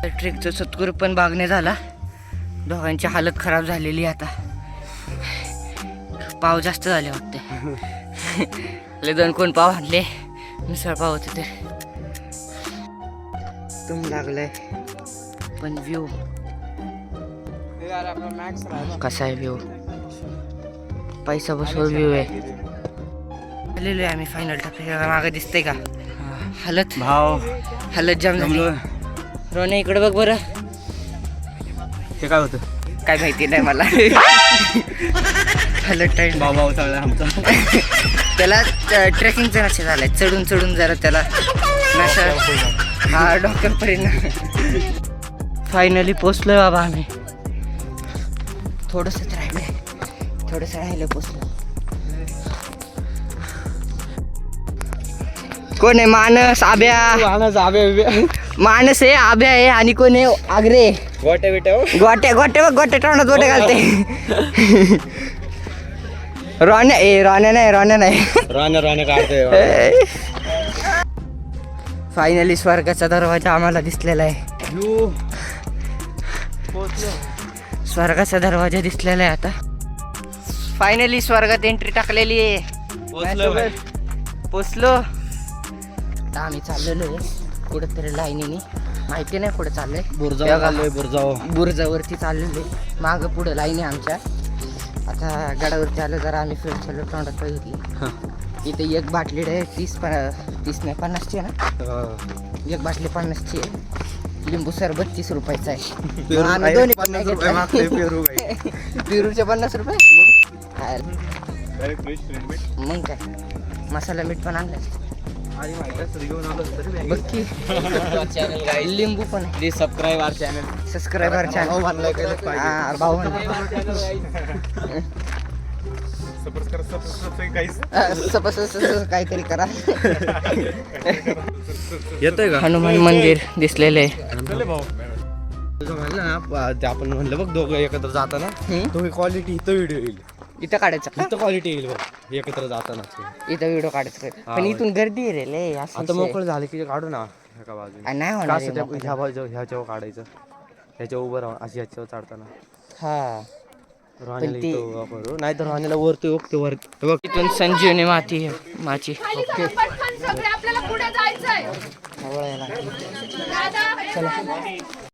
ट्रेकचं सत्कुर पण बागणे झाला. दोघांची हालत खराब झालेली आता. पाव जास्त झाले वाटते. ले 2 कोण पाव आणले. मिसळ पाव होते ते तुम लागलाय. पण व्ह्यू कसा आहे? व्ह्यू पैसा बसवर व्ह्यू आहे. आलेलो आहे आम्ही फायनल टप्प्याच्या मागे. दिसतंय का हालत? हालत जाम झाली. रोने इकडे बघ बरं. हे काय होतं काय माहिती नाही मला. हालत टाईट भाऊ चालला आमचा. त्याला ट्रेकिंगचा नशा झालाय. चढून चढून जरा त्याला नशा हा डॉक्टरपर्यंत. फायनली पोचलोय बाबा आम्ही. थोडंसंच राहिलं पोचलो. कोण आहे? मानस, आब्या. मानस आहे, आब्या आहे आणि कोण आहे? आग्रे. गोट्या तोंडात गोटे घालते. रोण्या नाही काढतोय. फायनली स्वर्गाचा दरवाजा आम्हाला दिसलेला आहे. स्वर्गाचा दरवाजा दिसलेला आहे आता. फायनली स्वर्गात एंट्री टाकलेली आहे. पोचलो. आता आम्ही चाललेलो आहे कुठेतरी लाईनीने. माहिती नाही कुठे चाललंय. बुर्जावरती चाललेलो आहे. मागं पुढं लाईन आहे आमच्या. आता गडावरती आलो जरा आम्ही फिरलो. तोंडात बघितली इथे एक बाटली आहे 30 नाही 50ची आहे ना. एक बाटली 50ची आहे. लिंबू सरबत 30 रुपयाचा आहे. आम्ही दोन्ही 50 रुपये. पेरूचे 50 रुपये. मग काय मसाला मीठ पण आणलं. बक्की लिंबू पण. सबस्क्राईब आवर चॅनल. भाऊ काहीतरी करा. येतोय का? हनुमान मंदिर दिसलेले. आपण म्हणलं बघ दोघं एकत्र जाताना तो क्वालिटी इथं व्हिडिओ येईल. इथं काढायचं इथं क्वालिटी येईल बघ एकत्र जाताना. इथं व्हिडिओ काढायचं. पण इथून गर्दी रे लय. आता मोकळं झालं की काढू ना एका बाजूला. नाही होणार. ह्या बाजू ह्याच्यावर काढायचं. ह्याच्या उभं राहून अशी ह्याच्यावर चढताना. हा करू नाही तर राहण्याला वरती ओके वर बघ. इथून संजीवनी माची. आपल्याला पुढे जायचंय. चला.